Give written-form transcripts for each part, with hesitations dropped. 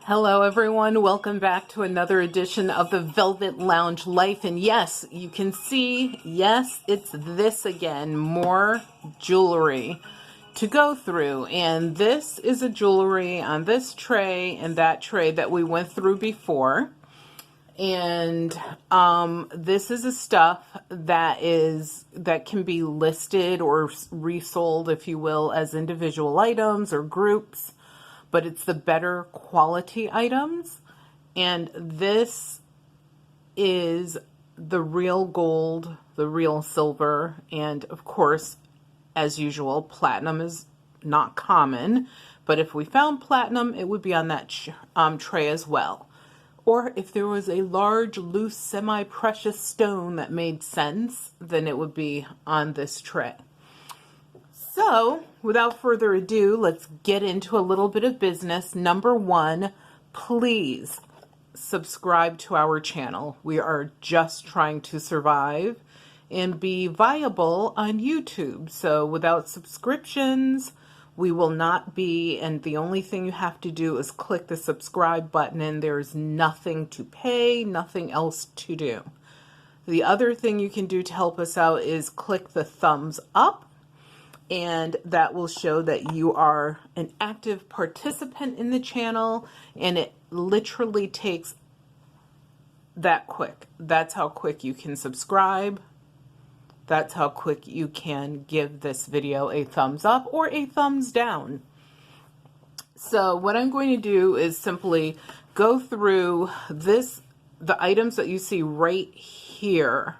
Hello everyone, welcome back to another edition of the Velvet Lounge Life. And yes, you can see, yes, it's this again, more jewelry to go through. And this is a jewelry on this tray and that tray that we went through before. And this is a stuff that can be listed or resold, if you will, as individual items or groups. But it's the better quality items. And this is the real gold, the real silver, and of course, as usual, platinum is not common. But if we found platinum, it would be on that tray as well. Or if there was a large, loose, semi-precious stone that made sense, then it would be on this tray. So, without further ado, let's get into a little bit of business. Number one, please subscribe to our channel. We are just trying to survive and be viable on YouTube. So, without subscriptions, we will not be, and the only thing you have to do is click the subscribe button, and there's nothing to pay, nothing else to do. The other thing you can do to help us out is click the thumbs up, and that will show that you are an active participant in the channel, and it literally takes that quick. That's how quick you can subscribe. That's how quick you can give this video a thumbs up or a thumbs down. So what I'm going to do is simply go through this. The items that you see right here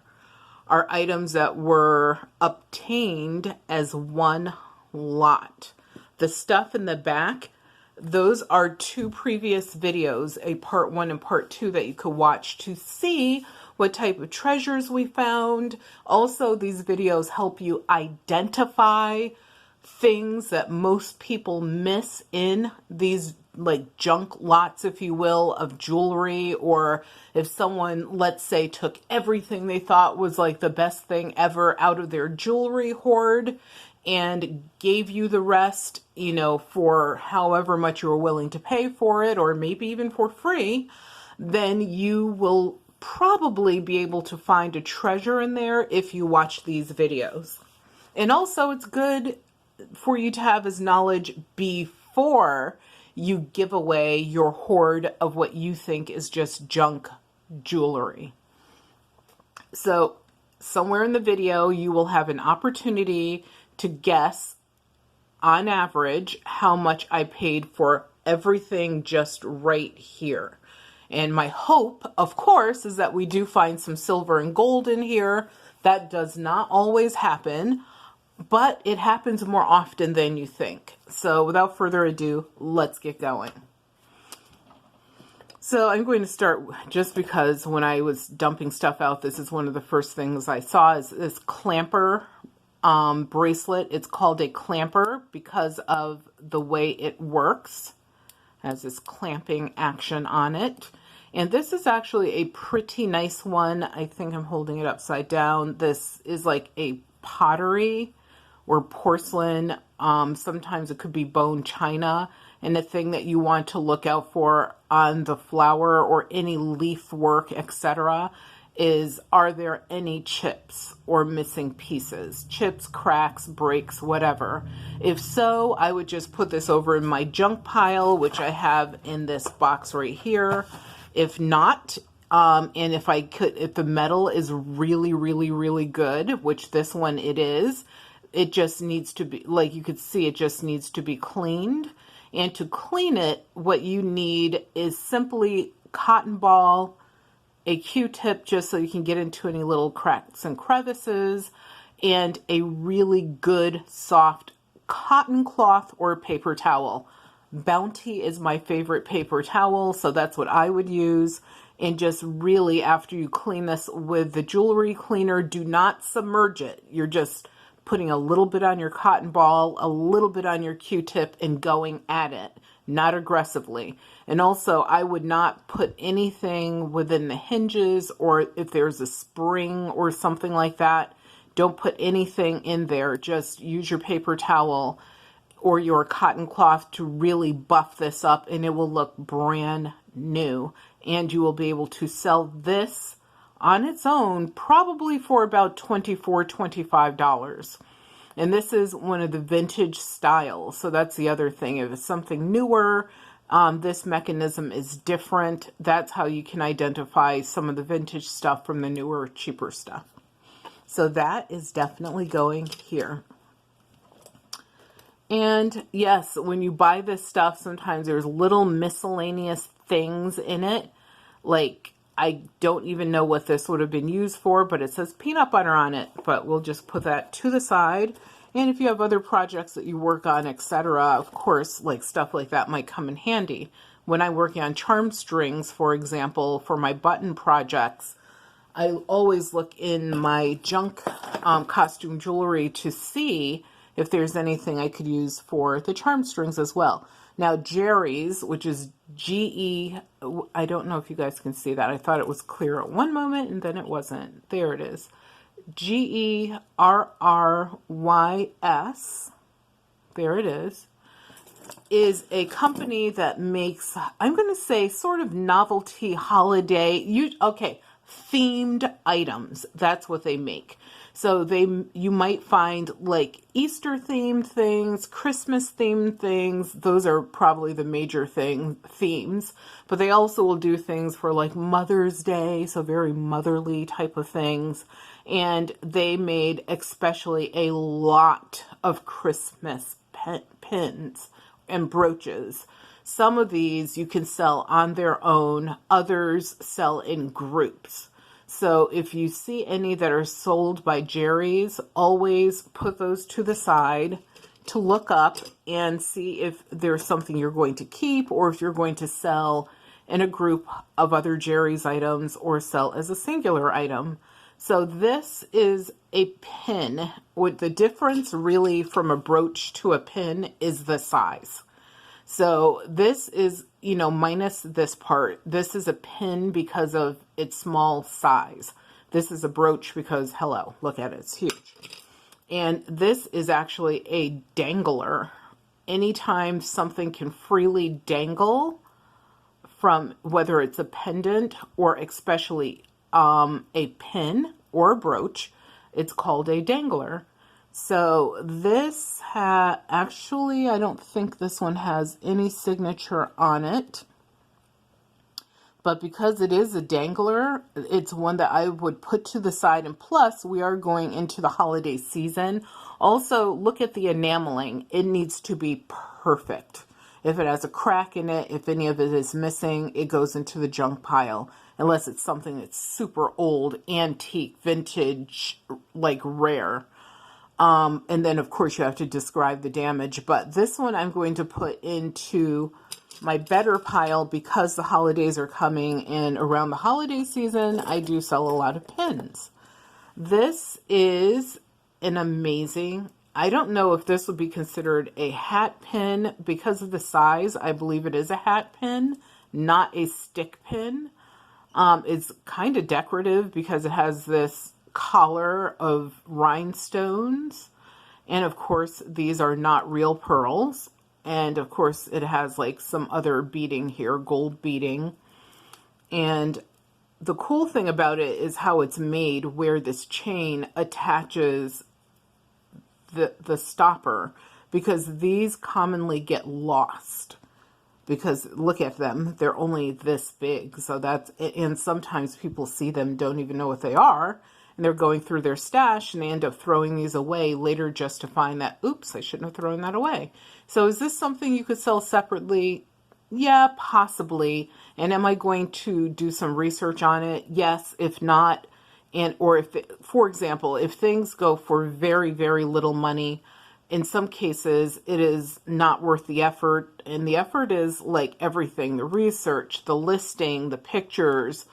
are items that were obtained as one lot. The stuff in the back, those are two previous videos, a part 1 and part 2, that you could watch to see what type of treasures we found. Also, these videos help you identify things that most people miss in these like junk lots, if you will, of jewelry. Or if someone, let's say, took everything they thought was like the best thing ever out of their jewelry hoard and gave you the rest, you know, for however much you were willing to pay for it, or maybe even for free, then you will probably be able to find a treasure in there if you watch these videos. And also, it's good for you to have as knowledge before you give away your hoard of what you think is just junk jewelry. So somewhere in the video, you will have an opportunity to guess, on average, how much I paid for everything just right here. And my hope, of course, is that we do find some silver and gold in here. That does not always happen, but it happens more often than you think. So without further ado, let's get going. So I'm going to start just because when I was dumping stuff out, this is one of the first things I saw is this clamper bracelet. It's called a clamper because of the way it works. It has this clamping action on it. And this is actually a pretty nice one. I think I'm holding it upside down. This is like a pottery or porcelain. Sometimes it could be bone china. And the thing that you want to look out for on the flower or any leaf work, etc., is, are there any chips or missing pieces? Chips, cracks, breaks, whatever. If so, I would just put this over in my junk pile, which I have in this box right here. If not, and if the metal is really, really, really good, which this one it is, it just needs to be, like you could see, it just needs to be cleaned. And to clean it, what you need is simply cotton ball, a Q-tip just so you can get into any little cracks and crevices, and a really good soft cotton cloth or paper towel. Bounty is my favorite paper towel, so that's what I would use. And just really, after you clean this with the jewelry cleaner, do not submerge it. You're just putting a little bit on your cotton ball, a little bit on your Q-tip, and going at it, not aggressively. And also, I would not put anything within the hinges, or if there's a spring or something like that, don't put anything in there. Just use your paper towel or your cotton cloth to really buff this up, and it will look brand new. And you will be able to sell this on its own probably for about $24, $25. And this is one of the vintage styles. So that's the other thing. If it's something newer, this mechanism is different. That's how you can identify some of the vintage stuff from the newer, cheaper stuff. So that is definitely going here. And yes, when you buy this stuff, sometimes there's little miscellaneous things in it. Like, I don't even know what this would have been used for, but it says peanut butter on it. But we'll just put that to the side. And if you have other projects that you work on, etc., of course, like stuff like that might come in handy. When I'm working on charm strings, for example, for my button projects, I always look in my junk costume jewelry to see if there's anything I could use for the charm strings as well. Now, Jerry's, which is G-E, I don't know if you guys can see that. I thought it was clear at one moment and then it wasn't. There it is. Gerrys, there it is a company that makes, I'm going to say, sort of novelty holiday, themed items. That's what they make. So you might find like Easter themed things, Christmas themed things. Those are probably the major themes, but they also will do things for like Mother's Day. So very motherly type of things. And they made especially a lot of Christmas pins and brooches. Some of these you can sell on their own. Others sell in groups. So if you see any that are sold by Jerry's, always put those to the side to look up and see if there's something you're going to keep or if you're going to sell in a group of other Jerry's items or sell as a singular item. So this is a pin. With the difference really from a brooch to a pin is the size. So this is, minus this part. This is a pin because of its small size. This is a brooch because, hello, look at it, it's huge. And this is actually a dangler. Anytime something can freely dangle from, whether it's a pendant or especially a pin or a brooch, it's called a dangler. So this actually, I don't think this one has any signature on it. But because it is a dangler, it's one that I would put to the side. And plus, we are going into the holiday season. Also, look at the enameling. It needs to be perfect. If it has a crack in it, if any of it is missing, it goes into the junk pile. Unless it's something that's super old, antique, vintage, like rare. And then, of course, you have to describe the damage. But this one I'm going to put into my better pile because the holidays are coming. And around the holiday season, I do sell a lot of pins. This is an amazing, I don't know if this would be considered a hat pin. Because of the size, I believe it is a hat pin, not a stick pin. It's kind of decorative because it has this collar of rhinestones, and of course these are not real pearls, and of course it has like some other beading here, gold beading. And the cool thing about it is how it's made, where this chain attaches the stopper, because these commonly get lost. Because look at them, they're only this big. So that's, and sometimes people see them, don't even know what they are. And they're going through their stash and they end up throwing these away later just to find that, oops, I shouldn't have thrown that away. So is this something you could sell separately? Yeah, possibly. And am I going to do some research on it? Yes, if not. Or if, for example, if things go for very, very little money, in some cases it is not worth the effort. And the effort is like everything, the research, the listing, the pictures,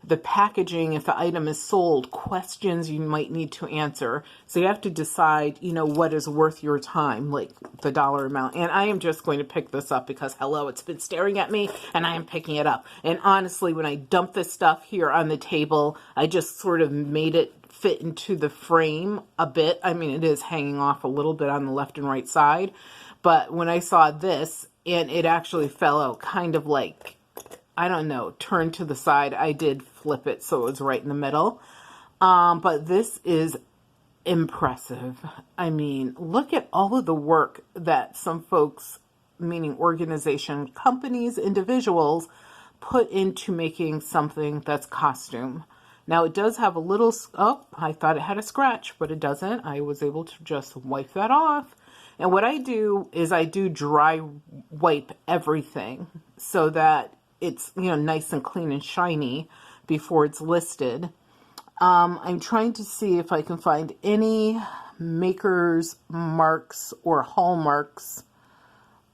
the packaging, if the item is sold, questions you might need to answer. So you have to decide, what is worth your time, like the dollar amount. And I am just going to pick this up because, hello, it's been staring at me and I am picking it up. And honestly, when I dump this stuff here on the table, I just sort of made it fit into the frame a bit. I mean, it is hanging off a little bit on the left and right side, But when I saw this, and it actually fell out kind of like, I don't know, turned to the side, I did flip it so it was right in the middle. But this is impressive. I mean, look at all of the work that some folks, meaning organization, companies, individuals, put into making something that's costume. Now it does have a little, oh, I thought it had a scratch, but it doesn't. I was able to just wipe that off. And what I do is I do dry wipe everything so that it's, you know, nice and clean and shiny before it's listed. I'm trying to see if I can find any maker's marks or hallmarks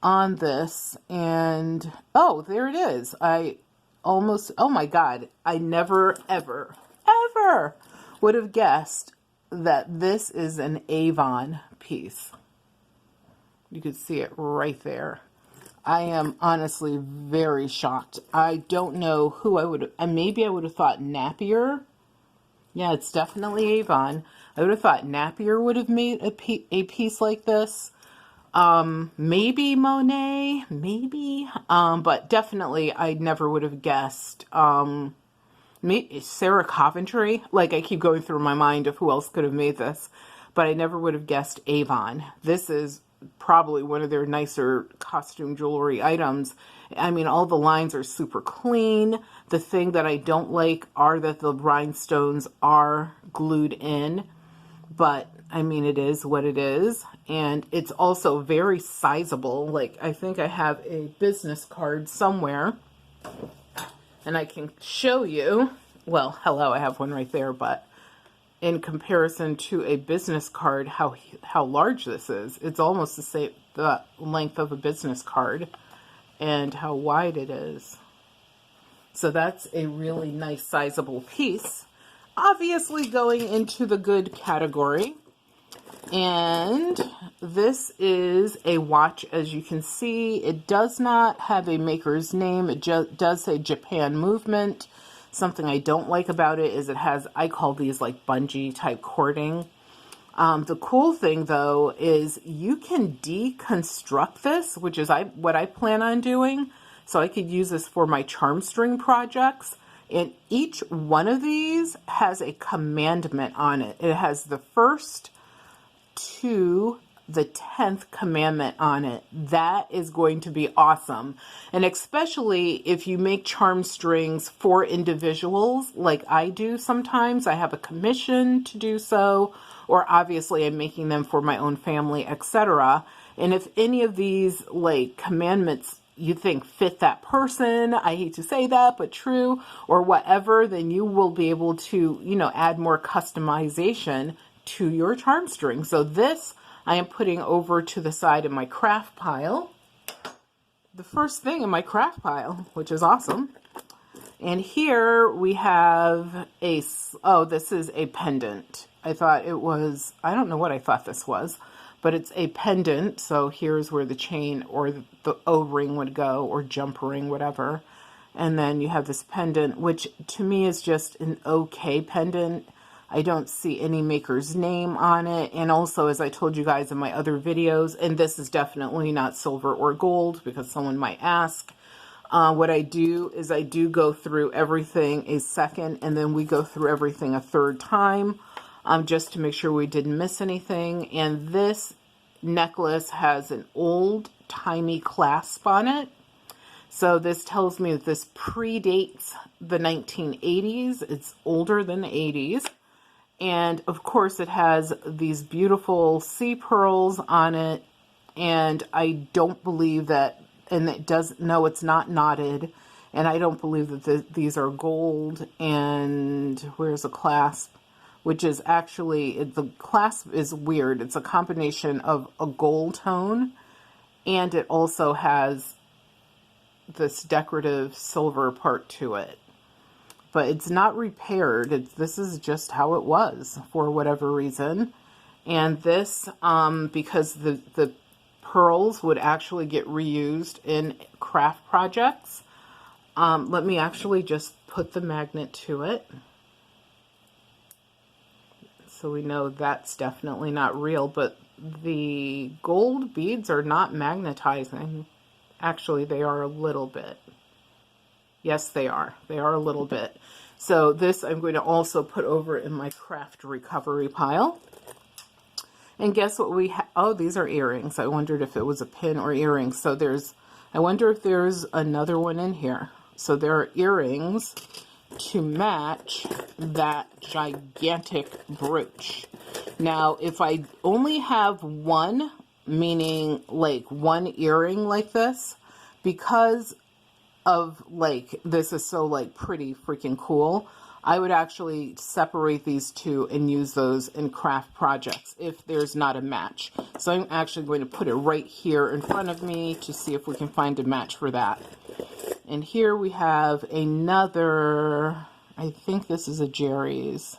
on this. And, oh, there it is. I almost, oh my God, I never, ever, ever would have guessed that this is an Avon piece. You can see it right there. I am honestly very shocked. I don't know who I would have, maybe I would have thought Napier. Yeah, it's definitely Avon. I would have thought Napier would have made a piece like this. Maybe Monet, maybe. But definitely I never would have guessed. Maybe Sarah Coventry. Like, I keep going through my mind of who else could have made this. But I never would have guessed Avon. This is probably one of their nicer costume jewelry items. I mean, all the lines are super clean. The thing that I don't like are that the rhinestones are glued in, but I mean, it is what it is. And it's also very sizable. Like, I think I have a business card somewhere and I can show you. Well, hello, I have one right there, but in comparison to a business card, how large this is. It's almost the length of a business card and how wide it is. So that's a really nice sizable piece. Obviously going into the good category. And this is a watch, as you can see. It does not have a maker's name. It does say Japan Movement. Something I don't like about it is it has, I call these like bungee type cording. The cool thing though is you can deconstruct this, which is what I plan on doing. So I could use this for my charm string projects. And each one of these has a commandment on it. It has the first to the 10th commandment on it. That is going to be awesome. And especially if you make charm strings for individuals like I do sometimes. I have a commission to do so, or obviously I'm making them for my own family, etc. And if any of these like commandments you think fit that person, I hate to say that, but true, or whatever, then you will be able to, you know, add more customization to your charm string. So this I am putting over to the side of my craft pile. The first thing in my craft pile, which is awesome. And here we have this is a pendant. I thought it was, I don't know what I thought this was, but it's a pendant. So here's where the chain or the O-ring would go, or jump ring, whatever. And then you have this pendant, which to me is just an okay pendant. I don't see any maker's name on it. And also, as I told you guys in my other videos, and this is definitely not silver or gold because someone might ask, what I do is I do go through everything a second, and then we go through everything a third time, just to make sure we didn't miss anything. And this necklace has an old-timey clasp on it. So this tells me that this predates the 1980s. It's older than the 80s. And of course it has these beautiful sea pearls on it. And I don't believe that, and it does, no, it's not knotted. And I don't believe that these are gold. And where's the clasp? Which is actually, the clasp is weird. It's a combination of a gold tone, and it also has this decorative silver part to it. But it's not repaired. This is just how it was for whatever reason. And this, because the pearls would actually get reused in craft projects. Let me actually just put the magnet to it, so we know that's definitely not real. But the gold beads are not magnetizing. Actually, they are a little bit. Yes, they are. They are a little bit. So this I'm going to also put over in my craft recovery pile. And guess what we have? Oh, these are earrings. I wondered if it was a pin or earrings. So I wonder if there's another one in here. So there are earrings to match that gigantic brooch. Now, if I only have one, meaning like one earring like this, because of like, this is so like pretty freaking cool, I would actually separate these two and use those in craft projects if there's not a match. So I'm actually going to put it right here in front of me to see if we can find a match for that. And here we have another, I think this is a Jerry's.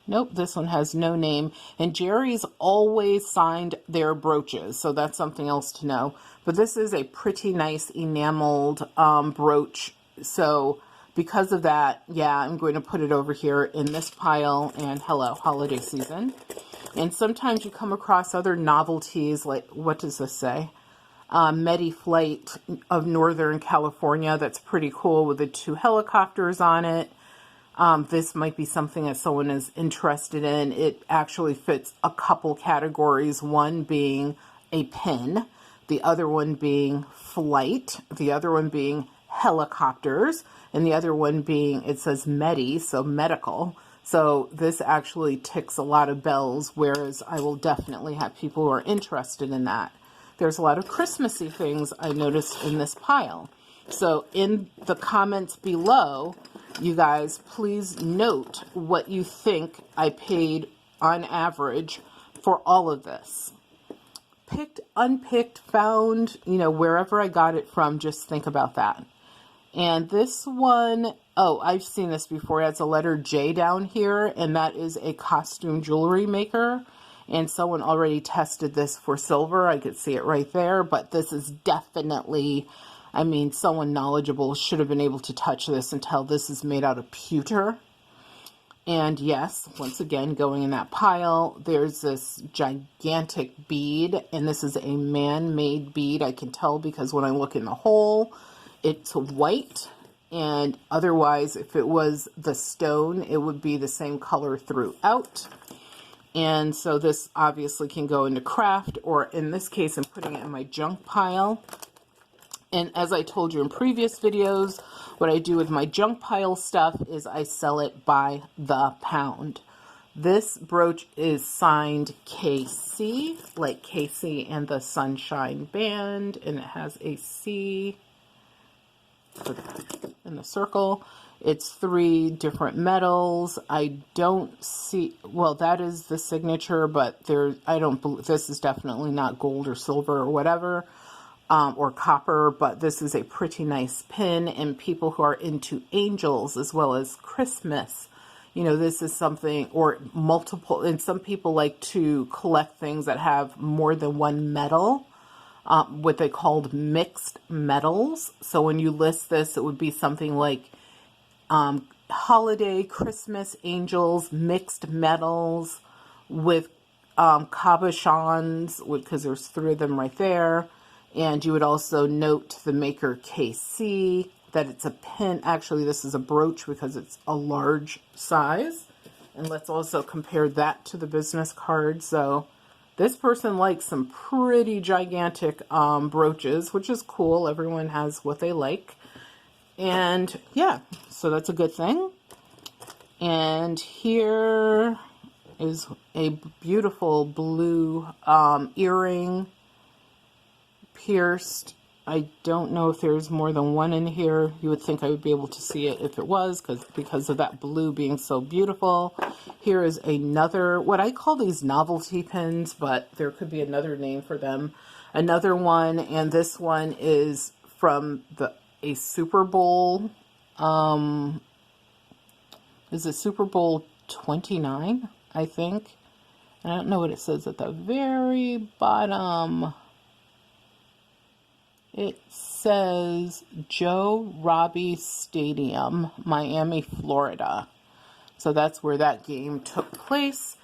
Nope, this one has no name. And Jerry's always signed their brooches, so that's something else to know. But this is a pretty nice enameled brooch. So because of that, yeah, I'm going to put it over here in this pile. And hello, holiday season. And sometimes you come across other novelties, like, what does this say? Medi-Flight of Northern California. That's pretty cool with the 2 helicopters on it. This might be something that someone is interested in. It actually fits a couple categories, one being a pin, the other one being flight, the other one being helicopters, and the other one being, it says Medi, so medical. So this actually ticks a lot of bells, whereas I will definitely have people who are interested in that. There's a lot of Christmassy things I noticed in this pile. So in the comments below, you guys, please note what you think I paid on average for all of this. Picked, unpicked, found, you know, wherever I got it from, just think about that. And this one, oh, I've seen this before. It has a letter J down here, and that is a costume jewelry maker. And someone already tested this for silver. I could see it right there, but this is definitely, I mean, someone knowledgeable should have been able to touch this and tell this is made out of pewter. And yes, once again, going in that pile, there's this gigantic bead, and this is a man-made bead. I can tell because when I look in the hole, it's white, and otherwise, if it was the stone, it would be the same color throughout. And so this obviously can go into craft, or in this case, I'm putting it in my junk pile. And as I told you in previous videos, what I do with my junk pile stuff is I sell it by the pound. This brooch is signed KC, like Casey and the Sunshine Band, and it has a C in the circle. It's 3 different metals. I don't see, well, that is the signature, but I don't believe, this is definitely not gold or silver or whatever. Or copper, but this is a pretty nice pin, and people who are into angels as well as Christmas, you know, this is something, or multiple, and some people like to collect things that have more than one metal, what they called mixed metals. So when you list this, it would be something like holiday, Christmas, angels, mixed metals with cabochons, because there's 3 of them right there. And you would also note the maker KC, that it's a pin. Actually, this is a brooch because it's a large size. And let's also compare that to the business card. So this person likes some pretty gigantic brooches, which is cool. Everyone has what they like. And yeah, so that's a good thing. And here is a beautiful blue earring. Pierced. I don't know if there's more than one in here. You would think I would be able to see it if it was, because of that blue being so beautiful. Here is another, what I call these novelty pins, but there could be another name for them. Another one, and this one is from a Super Bowl. Is it Super Bowl 29, I think? I don't know what it says at the very bottom. It says Joe Robbie Stadium, Miami, Florida. So that's where that game took place.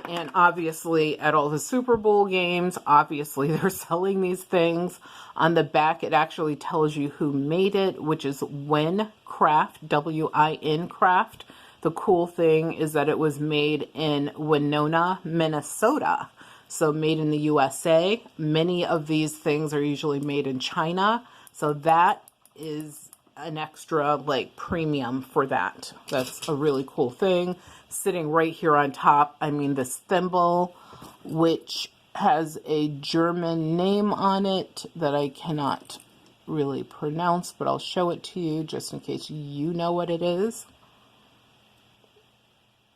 And obviously at all the Super Bowl games, obviously they're selling these things. On the back, it actually tells you who made it, which is Win Craft, W-I-N Craft. The cool thing is that it was made in Winona, Minnesota. So made in the USA. Many of these things are usually made in China. So that is an extra like premium for that. That's a really cool thing. Sitting right here on top, I mean this thimble, which has a German name on it that I cannot really pronounce, but I'll show it to you just in case you know what it is.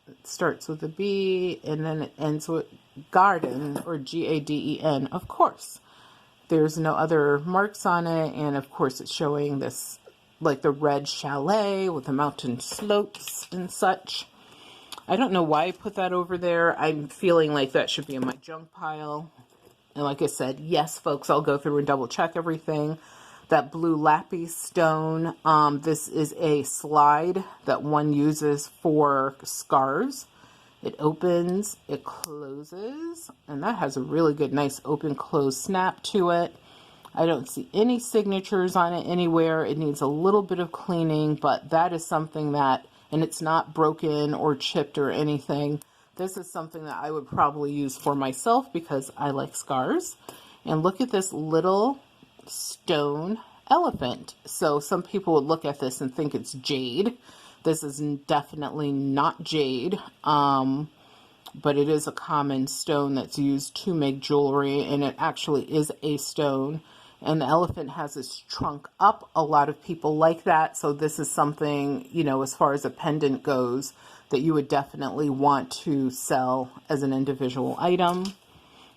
It starts with a B and then it ends with Garden, or G-A-D-E-N, of course. There's no other marks on it, and of course it's showing this, like the red chalet with the mountain slopes and such. I don't know why I put that over there. I'm feeling like that should be in my junk pile. And like I said, yes, folks, I'll go through and double check everything. That blue lapis stone, this is a slide that one uses for scars. It opens, it closes, and that has a really good, nice open-close snap to it. I don't see any signatures on it anywhere. It needs a little bit of cleaning, but that is something that, and it's not broken or chipped or anything. This is something that I would probably use for myself because I like scars. And look at this little stone elephant. So some people would look at this and think it's jade. This is definitely not jade, but it is a common stone that's used to make jewelry, and it actually is a stone. And the elephant has its trunk up. A lot of people like that, so this is something, you know, as far as a pendant goes, that you would definitely want to sell as an individual item.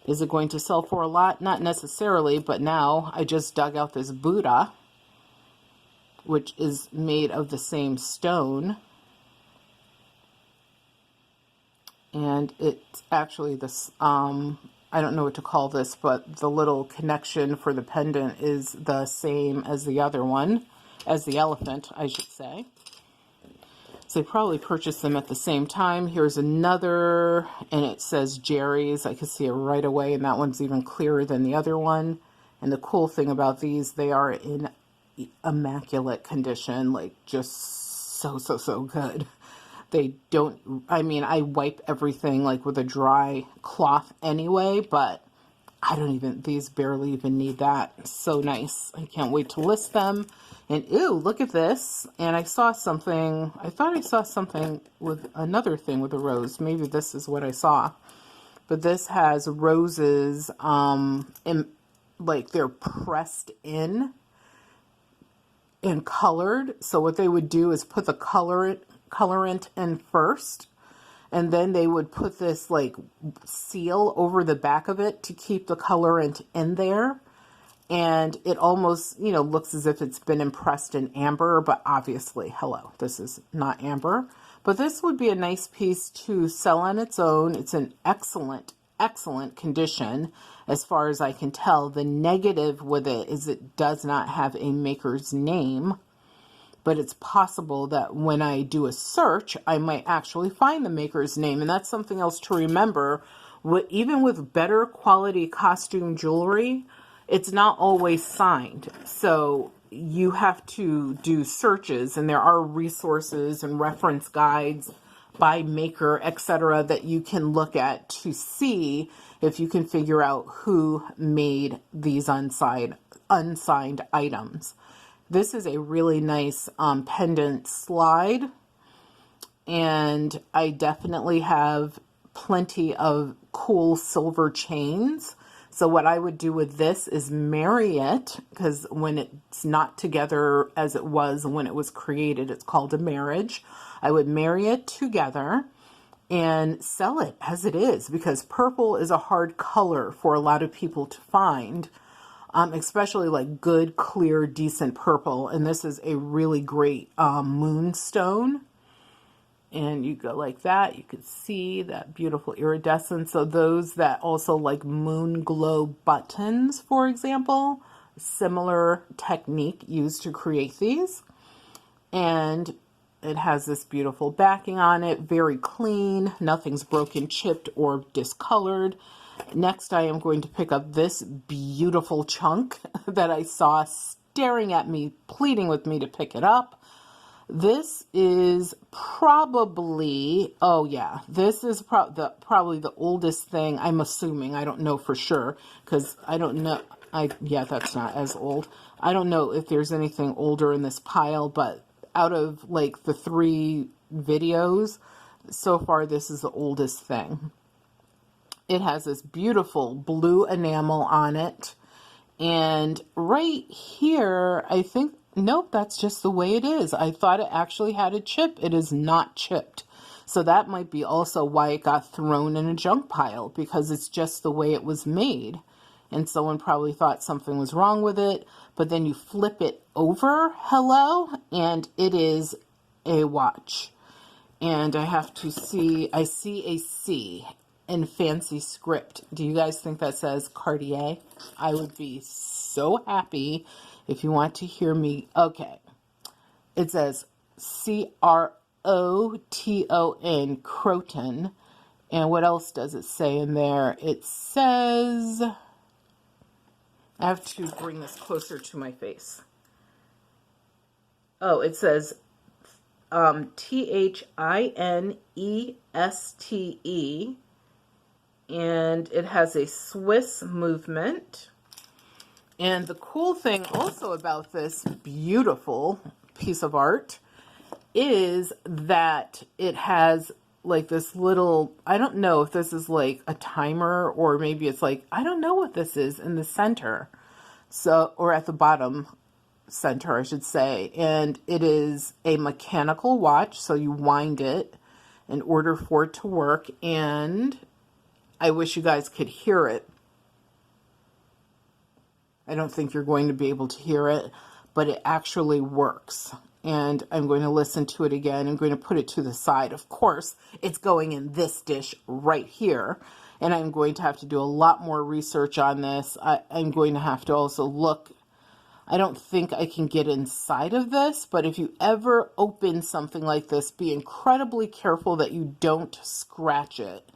Is it going to sell for a lot? Not necessarily, but now I just dug out this Buddha, which is made of the same stone. And it's actually this, I don't know what to call this, but the little connection for the pendant is the same as the other one, as the elephant, I should say. So they probably purchased them at the same time. Here's another, and it says Jerry's. I can see it right away, and that one's even clearer than the other one. And the cool thing about these, they are in immaculate condition, like just so good. They don't, I mean, I wipe everything like with a dry cloth anyway, but I don't even, these barely even need that. So nice. I can't wait to list them. And ew, look at this. And I saw something, I thought I saw something with another thing with a rose. Maybe this is what I saw. But this has roses, like they're pressed in and colored. So what they would do is put the colorant in first, and then they would put this like seal over the back of it to keep the colorant in there. And it almost, you know, looks as if it's been impressed in amber, but obviously, hello, this is not amber. But this would be a nice piece to sell on its own. It's in excellent condition as far as I can tell. The negative with it is it does not have a maker's name, but it's possible that when I do a search, I might actually find the maker's name. And that's something else to remember. Even with better quality costume jewelry, it's not always signed. So you have to do searches, and there are resources and reference guides by maker, etc., that you can look at to see if you can figure out who made these unsigned items. This is a really nice pendant slide, and I definitely have plenty of cool silver chains. So what I would do with this is marry it, because when it's not together as it was when it was created, it's called a marriage. I would marry it together and sell it as it is, because purple is a hard color for a lot of people to find, especially like good, clear, decent purple. And this is a really great moonstone. And you go like that, you can see that beautiful iridescence. So those that also like moon glow buttons, for example, similar technique used to create these. And It has this beautiful backing on it, very clean, nothing's broken, chipped, or discolored. Next, I am going to pick up this beautiful chunk that I saw staring at me, pleading with me to pick it up. This is probably, oh yeah, this is probably the oldest thing, I'm assuming. I don't know for sure, because I don't know. Yeah, that's not as old. I don't know if there's anything older in this pile, but out of like the 3 videos, so far this is the oldest thing. It has this beautiful blue enamel on it. And right here, I think, nope, that's just the way it is. I thought it actually had a chip. It is not chipped. So that might be also why it got thrown in a junk pile, because it's just the way it was made. And someone probably thought something was wrong with it, but then you flip it over, hello, and it is a watch. And I have to see, I see a C in fancy script. Do you guys think that says Cartier? I would be so happy if you want to hear me. Okay. It says Croton, Croton. And what else does it say in there? It says, I have to bring this closer to my face. Oh, it says Thineste, and it has a Swiss movement. And the cool thing also about this beautiful piece of art is that it has like this little, I don't know if this is like a timer, or maybe it's like, I don't know what this is in the center. So, or at the bottom center, I should say. And it is a mechanical watch. So you wind it in order for it to work. And I wish you guys could hear it. I don't think you're going to be able to hear it, but it actually works. And I'm going to listen to it again. I'm going to put it to the side. Of course, it's going in this dish right here. And I'm going to have to do a lot more research on this. I'm going to have to also look. I don't think I can get inside of this, but if you ever open something like this, be incredibly careful that you don't scratch it.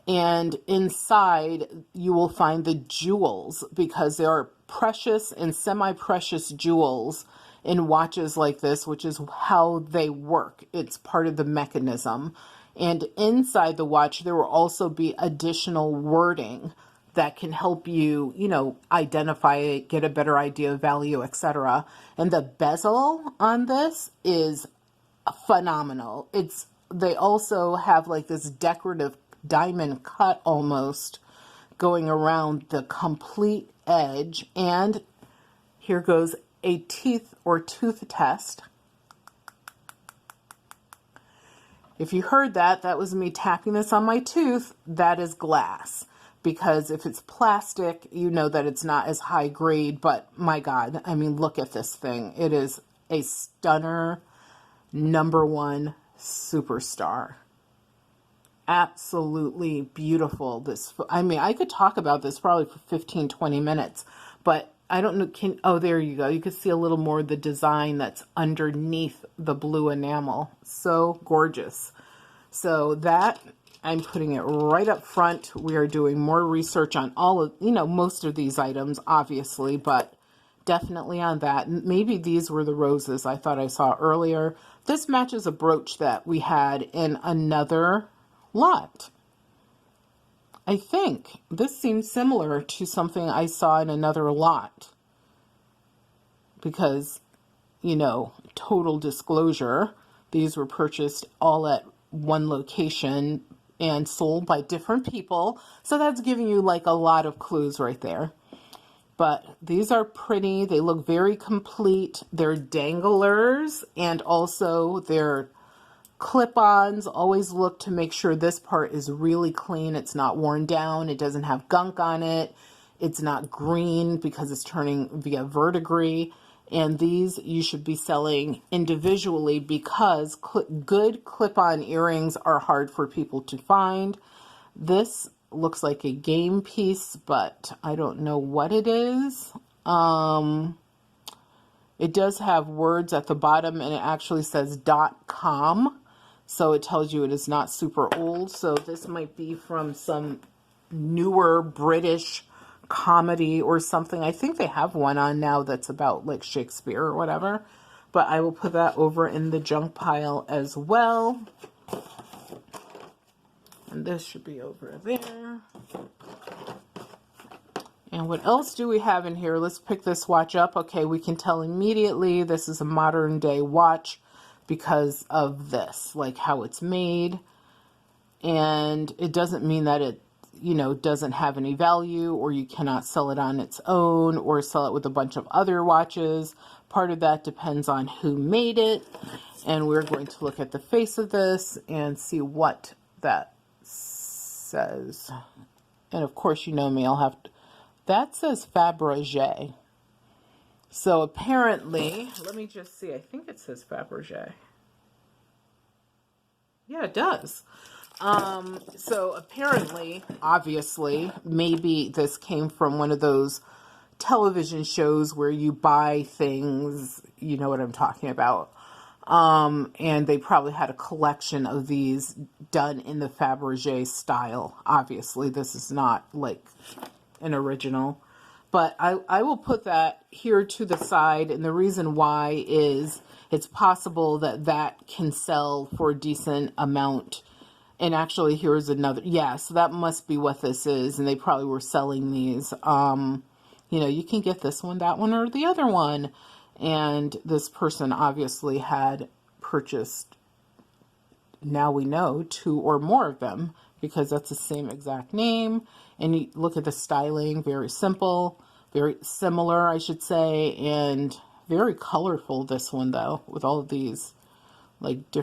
And inside, you will find the jewels, because there are precious and semi-precious jewels in watches like this, which is how they work. It's part of the mechanism. And inside the watch, there will also be additional wording that can help you, you know, identify it, get a better idea of value, etc. And the bezel on this is phenomenal. They also have like this decorative diamond cut almost going around the complete edge. And here goes a teeth or tooth test. If you heard that, that was me tapping this on my tooth. That is glass, because if it's plastic, you know that it's not as high grade. But my God, I mean, look at this thing. It is a stunner, #1 superstar. Absolutely beautiful. This, I mean, I could talk about this probably for 15-20 minutes, but I don't know, oh, there you go. You can see a little more of the design that's underneath the blue enamel. So gorgeous. So that, I'm putting it right up front. We are doing more research on all of, you know, most of these items, obviously, but definitely on that. Maybe these were the roses I thought I saw earlier. This matches a brooch that we had in another lot. I think this seems similar to something I saw in another lot, because, you know, total disclosure, these were purchased all at one location and sold by different people. So that's giving you like a lot of clues right there. But these are pretty. They look very complete. They're danglers, and also they're clip-ons. Always look to make sure this part is really clean. It's not worn down. It doesn't have gunk on it. It's not green because it's turning via verdigris. And these you should be selling individually, because good clip-on earrings are hard for people to find. This looks like a game piece, but I don't know what it is. It does have words at the bottom, and it actually says .com. So it tells you it is not super old. So this might be from some newer British comedy or something. I think they have one on now that's about like Shakespeare or whatever. But I will put that over in the junk pile as well. And this should be over there. And what else do we have in here? Let's pick this watch up. Okay, we can tell immediately this is a modern day watch because of this, like how it's made. And it doesn't mean that it, you know, doesn't have any value, or you cannot sell it on its own or sell it with a bunch of other watches. Part of that depends on who made it. And we're going to look at the face of this and see what that says. And of course, you know me, I'll have to, that says Fabergé. So apparently, let me just see, I think it says Fabergé. Yeah, it does. So apparently, obviously, maybe this came from one of those television shows where you buy things, you know what I'm talking about. And they probably had a collection of these done in the Fabergé style. Obviously, this is not like an original. But I will put that here to the side. And the reason why is it's possible that that can sell for a decent amount. And actually, here's another. Yeah, so that must be what this is. And they probably were selling these. You know, you can get this one, that one, or the other one. And this person obviously had purchased, now we know, 2 or more of them, because that's the same exact name. And you look at the styling, very simple, very similar, I should say, and very colorful, this one, though, with all of these, like, different